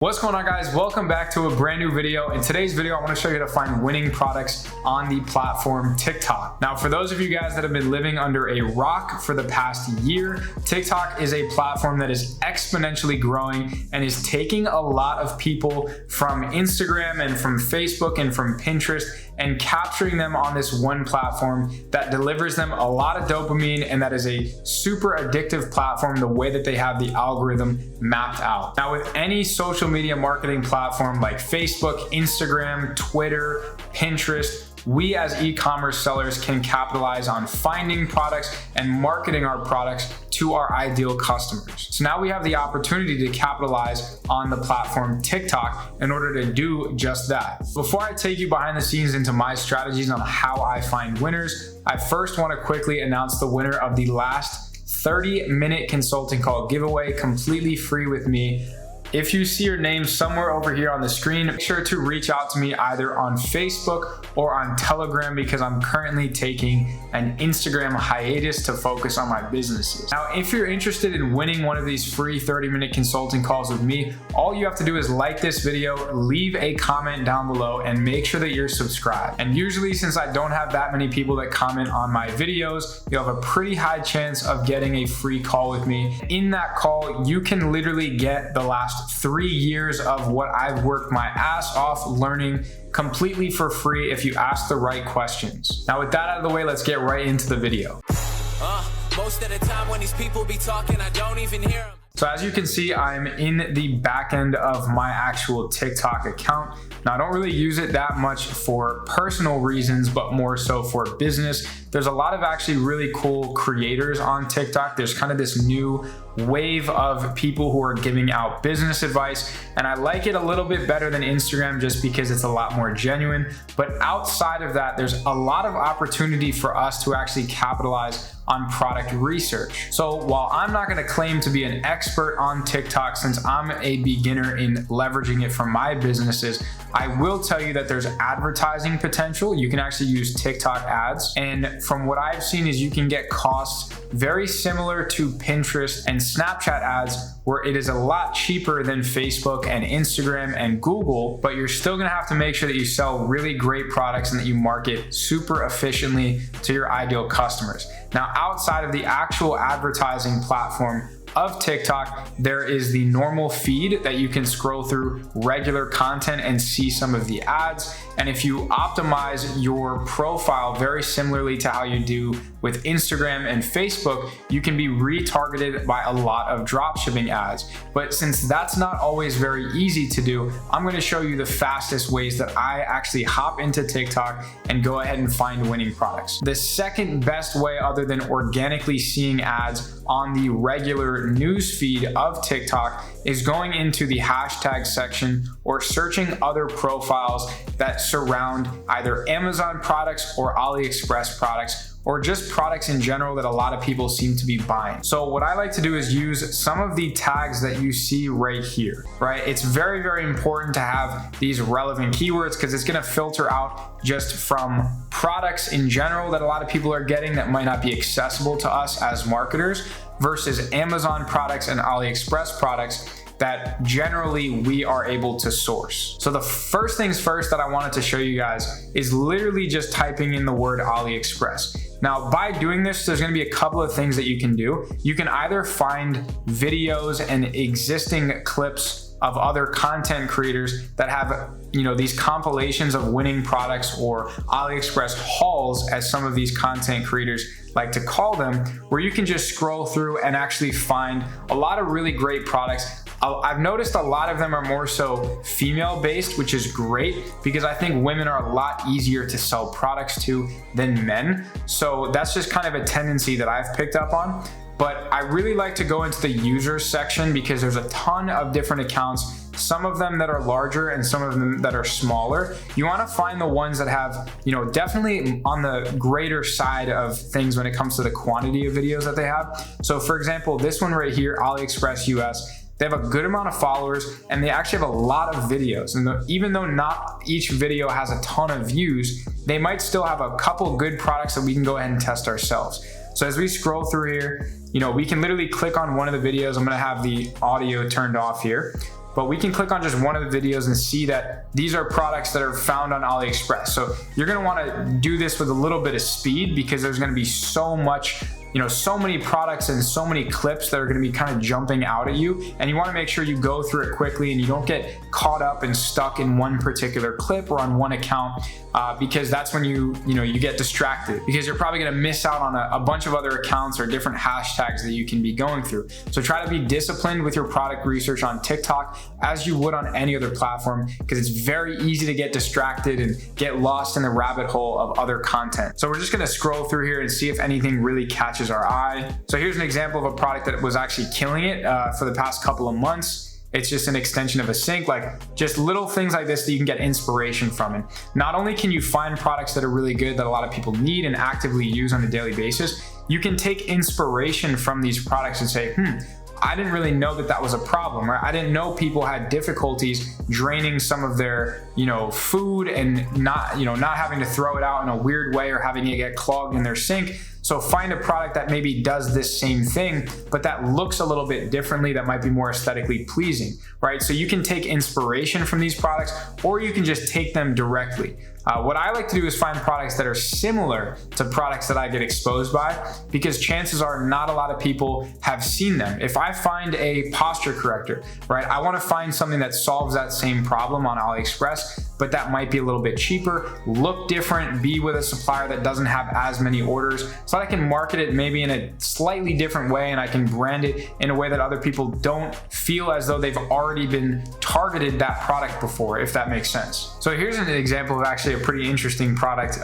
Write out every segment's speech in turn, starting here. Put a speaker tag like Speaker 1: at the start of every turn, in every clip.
Speaker 1: What's going on, guys? Welcome back to a brand new video. In today's video, I want to show you how to find winning products on the platform TikTok. Now, for those of you guys that have been living under a rock for the past year, TikTok is a platform that is exponentially growing and is taking a lot of people from Instagram and from Facebook and from Pinterest and capturing them on this one platform that delivers them a lot of dopamine, and that is a super addictive platform the way that they have the algorithm mapped out. Now, with any social media marketing platform like Facebook, Instagram, Twitter, Pinterest, we as e-commerce sellers can capitalize on finding products and marketing our products to our ideal customers. So now we have the opportunity to capitalize on the platform TikTok in order to do just that. Before I take you behind the scenes into my strategies on how I find winners, I first want to quickly announce the winner of the last 30-minute consulting call giveaway, completely free with me. If you see your name somewhere over here on the screen, make sure to reach out to me either on Facebook or on Telegram, because I'm currently taking an Instagram hiatus to focus on my businesses. Now, if you're interested in winning one of these free 30-minute consulting calls with me, all you have to do is like this video, leave a comment down below, and make sure that you're subscribed. And usually, since I don't have that many people that comment on my videos, you'll have a pretty high chance of getting a free call with me. In that call, you can literally get the last 3 years of what I've worked my ass off learning completely for free if you ask the right questions. Now, with that out of the way, let's get right into the video.
Speaker 2: Most of the time when these people be talking, I don't even hear them.
Speaker 1: So as you can see, I'm in the back end of my actual TikTok account. Now, I don't really use it that much for personal reasons, but more so for business. There's a lot of actually really cool creators on TikTok. There's kind of this new wave of people who are giving out business advice, and I like it a little bit better than Instagram just because it's a lot more genuine. But outside of that, there's a lot of opportunity for us to actually capitalize on product research. So while I'm not going to claim to be an expert on TikTok, since I'm a beginner in leveraging it for my businesses, I will tell you that there's advertising potential. You can actually use TikTok ads, and from what I've seen is you can get costs very similar to Pinterest and Snapchat ads, where it is a lot cheaper than Facebook and Instagram and Google, but you're still gonna have to make sure that you sell really great products and that you market super efficiently to your ideal customers. Now, outside of the actual advertising platform of TikTok, there is the normal feed that you can scroll through regular content and see some of the ads. And if you optimize your profile very similarly to how you do with Instagram and Facebook, you can be retargeted by a lot of dropshipping ads. But since that's not always very easy to do, I'm going to show you the fastest ways that I actually hop into TikTok and go ahead and find winning products. The second best way, other than organically seeing ads on the regular news feed of TikTok, is going into the hashtag section or searching other profiles that surround either Amazon products or Aliexpress products, or just products in general that a lot of people seem to be buying. So what I like to do is use some of the tags that you see right here, right? It's very, very important to have these relevant keywords, because it's gonna filter out just from products in general that a lot of people are getting that might not be accessible to us as marketers, versus Amazon products and Aliexpress products that generally we are able to source. So the first things first that I wanted to show you guys is literally just typing in the word Aliexpress. Now, by doing this, there's gonna be a couple of things that you can do. You can either find videos and existing clips of other content creators that have, these compilations of winning products, or Aliexpress hauls, as some of these content creators like to call them, where you can just scroll through and actually find a lot of really great products. I've noticed a lot of them are more so female based, which is great because I think women are a lot easier to sell products to than men. So that's just kind of a tendency that I've picked up on. But I really like to go into the users section because there's a ton of different accounts, some of them that are larger and some of them that are smaller. You want to find the ones that have, definitely on the greater side of things when it comes to the quantity of videos that they have. So for example, this one right here, AliExpress US, they have a good amount of followers and they actually have a lot of videos. And even though not each video has a ton of views, they might still have a couple good products that we can go ahead and test ourselves. So as we scroll through here, we can literally click on one of the videos. I'm gonna have the audio turned off here. but we can click on just one of the videos and see that these are products that are found on AliExpress. So you're gonna wanna do this with a little bit of speed because there's gonna be so much, so many products and so many clips that are going to be kind of jumping out at you, and you want to make sure you go through it quickly and you don't get caught up and stuck in one particular clip or on one account, because that's when you get distracted, because you're probably going to miss out on a bunch of other accounts or different hashtags that you can be going through. So try to be disciplined with your product research on TikTok as you would on any other platform, because it's very easy to get distracted and get lost in the rabbit hole of other content. So we're just going to scroll through here and see if anything really catches our eye. So here's an example of a product that was actually killing it for the past couple of months. It's just an extension of a sink, like just little things like this that you can get inspiration from. And not only can you find products that are really good that a lot of people need and actively use on a daily basis, you can take inspiration from these products and say, I didn't really know that was a problem, right? I didn't know people had difficulties draining some of their, food and not having to throw it out in a weird way or having it get clogged in their sink. So find a product that maybe does this same thing, but that looks a little bit differently, that might be more aesthetically pleasing, right? So you can take inspiration from these products, or you can just take them directly. What I like to do is find products that are similar to products that I get exposed by, because chances are not a lot of people have seen them. If I find a posture corrector, right, I want to find something that solves that same problem on AliExpress, but that might be a little bit cheaper, look different, be with a supplier that doesn't have as many orders, so that I can market it maybe in a slightly different way, and I can brand it in a way that other people don't feel as though they've already been targeted that product before, if that makes sense. So here's an example of actually a pretty interesting product.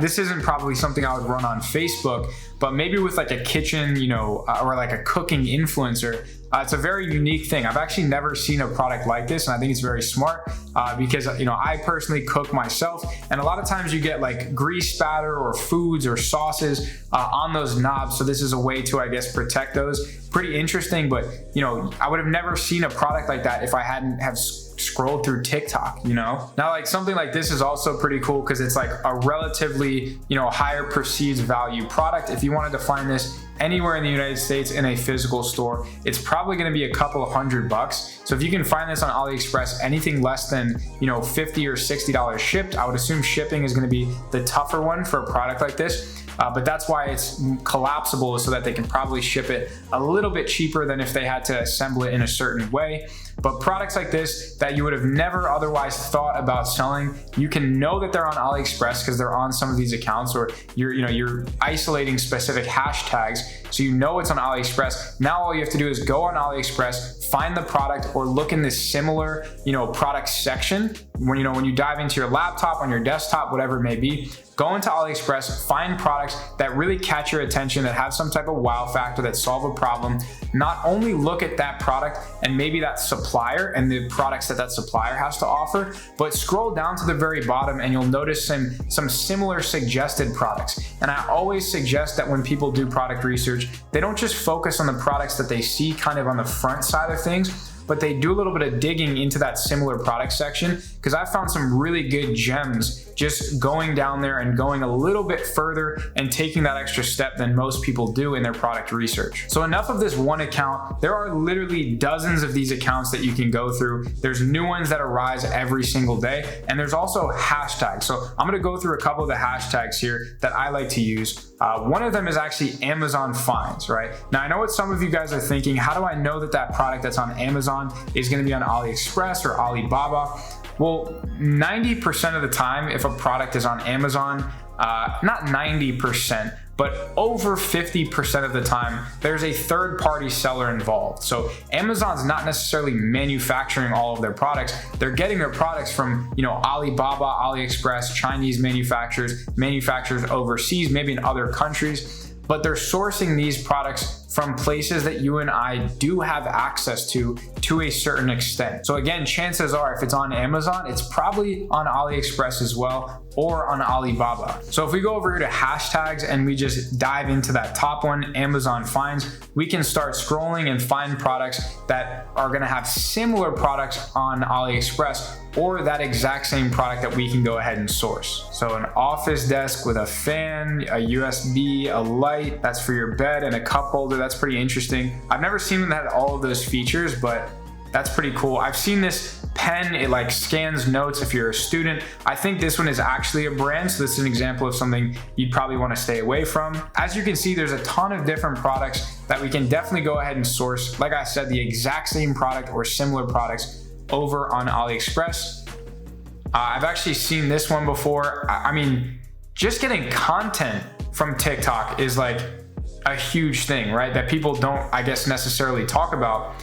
Speaker 1: This isn't probably something I would run on Facebook, but maybe with like a kitchen, or like a cooking influencer. It's a very unique thing. I've actually never seen a product like this, and I think it's very smart because I personally cook myself, and a lot of times you get like grease spatter or foods or sauces on those knobs. So this is a way to, I guess, protect those. Pretty interesting, but I would have never seen a product like that if I hadn't have scrolled through TikTok. Now, like something like this is also pretty cool because it's like a relatively higher perceived value product. If you wanted to find this anywhere in the United States in a physical store, it's probably going to be a couple of $100. So if you can find this on AliExpress, anything less than $50 or $60 shipped, I would assume shipping is going to be the tougher one for a product like this. But that's why it's collapsible, so that they can probably ship it a little bit cheaper than if they had to assemble it in a certain way. But products like this that you would have never otherwise thought about selling, you can know that they're on AliExpress because they're on some of these accounts, or you're isolating specific hashtags, so it's on AliExpress. Now all you have to do is go on AliExpress, find the product, or look in this similar product section when you dive into your laptop, on your desktop, whatever it may be. Go into AliExpress, find products that really catch your attention, that have some type of wow factor, that solve a problem. Not only look at that product and maybe that supplier and the products that supplier has to offer, but scroll down to the very bottom and you'll notice some similar suggested products. And I always suggest that when people do product research, they don't just focus on the products that they see kind of on the front side of things, but they do a little bit of digging into that similar product section, because I found some really good gems just going down there and going a little bit further and taking that extra step than most people do in their product research. So enough of this one account. There are literally dozens of these accounts that you can go through. There's new ones that arise every single day, and there's also hashtags. So I'm gonna go through a couple of the hashtags here that I like to use. One of them is actually Amazon finds, right? Now I know what some of you guys are thinking, how do I know that product that's on Amazon is gonna be on AliExpress or Alibaba? Well, 90% of the time, if a product is on Amazon, not 90%, but over 50% of the time, there's a third-party seller involved. So Amazon's not necessarily manufacturing all of their products. They're getting their products from, Alibaba, AliExpress, Chinese manufacturers overseas, maybe in other countries, but they're sourcing these products from places that you and I do have access to a certain extent. So again, chances are if it's on Amazon, it's probably on AliExpress as well, or on Alibaba. So if we go over here to hashtags and we just dive into that top one, Amazon finds, we can start scrolling and find products that are gonna have similar products on AliExpress, or that exact same product that we can go ahead and source. So an office desk with a fan, a USB, a light, that's for your bed, and a cup holder. That's pretty interesting. I've never seen one that had all of those features, but That's pretty cool. I've seen this pen, it like scans notes if you're a student. I think this one is actually a brand, so this is an example of something you'd probably want to stay away from. As you can see, there's a ton of different products that we can definitely go ahead and source. Like I said, the exact same product or similar products over on Aliexpress. I've actually seen this one before. I mean, just getting content from TikTok is like a huge thing, right? That people don't, I guess, necessarily talk about.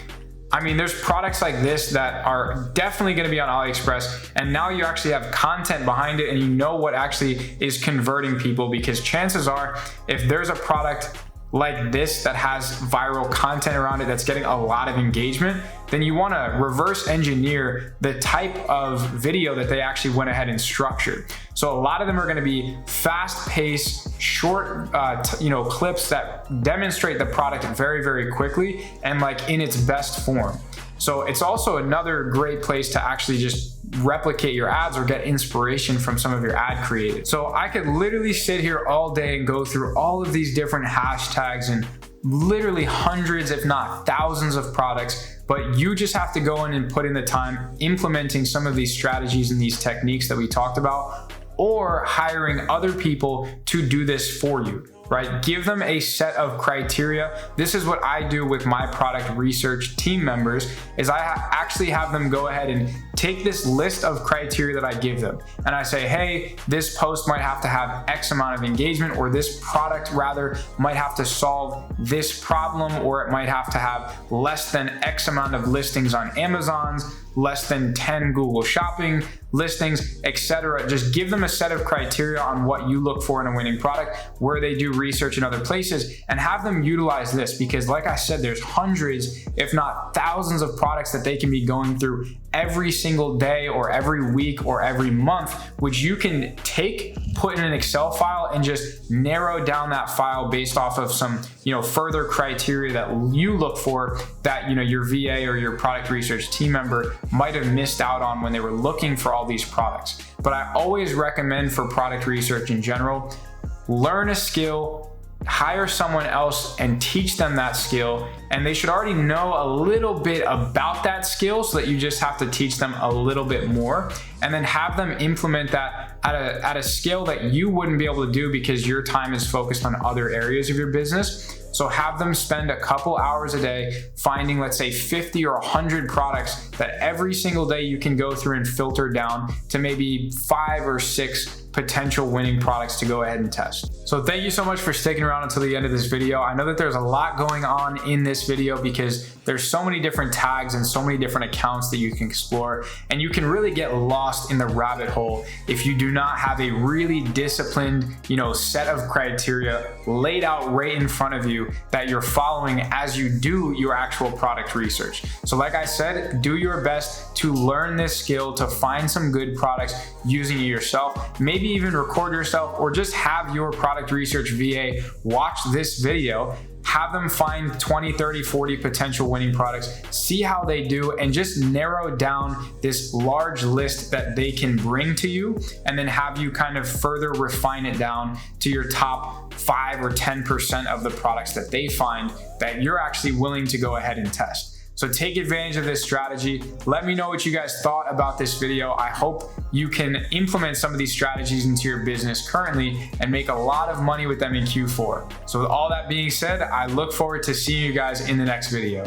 Speaker 1: I mean, there's products like this that are definitely going to be on AliExpress, and now you actually have content behind it and you know what actually is converting people, because chances are if there's a product like this that has viral content around it that's getting a lot of engagement, then you want to reverse engineer the type of video that they actually went ahead and structured. So a lot of them are going to be fast-paced, short, clips that demonstrate the product very, very quickly and like in its best form. So it's also another great place to actually just replicate your ads or get inspiration from some of your ad creatives. So I could literally sit here all day and go through all of these different hashtags and literally hundreds, if not thousands of products, but you just have to go in and put in the time implementing some of these strategies and these techniques that we talked about, or hiring other people to do this for you, right? Give them a set of criteria. This is what I do with my product research team members, is I actually have them go ahead and take this list of criteria that I give them. And I say, hey, this post might have to have X amount of engagement, or this product rather might have to solve this problem, or it might have to have less than X amount of listings on Amazon's, less than 10 Google Shopping listings, etc. Just give them a set of criteria on what you look for in a winning product, where they do research in other places, and have them utilize this, because like I said, there's hundreds, if not thousands of products that they can be going through every single day or every week or every month, which you can take, put in an Excel file, and just narrow down that file based off of some further criteria that you look for that your VA or your product research team member might have missed out on when they were looking for all these products. But I always recommend, for product research in general, learn a skill, hire someone else and teach them that skill, and they should already know a little bit about that skill, so that you just have to teach them a little bit more, and then have them implement that at a scale that you wouldn't be able to do because your time is focused on other areas of your business. So have them spend a couple hours a day finding, let's say, 50 or 100 products that every single day you can go through and filter down to maybe 5 or 6 potential winning products to go ahead and test. So thank you so much for sticking around until the end of this video. I know that there's a lot going on in this video because there's so many different tags and so many different accounts that you can explore, and you can really get lost in the rabbit hole if you do not have a really disciplined, set of criteria laid out right in front of you that you're following as you do your actual product research. So like I said, do your best to learn this skill, to find some good products using it yourself, maybe even record yourself, or just have your product research VA watch this video, have them find 20, 30, 40 potential winning products, see how they do, and just narrow down this large list that they can bring to you, and then have you kind of further refine it down to your top 5 or 10% of the products that they find that you're actually willing to go ahead and test. So take advantage of this strategy. Let me know what you guys thought about this video. I hope you can implement some of these strategies into your business currently and make a lot of money with them in Q4. So with all that being said, I look forward to seeing you guys in the next video.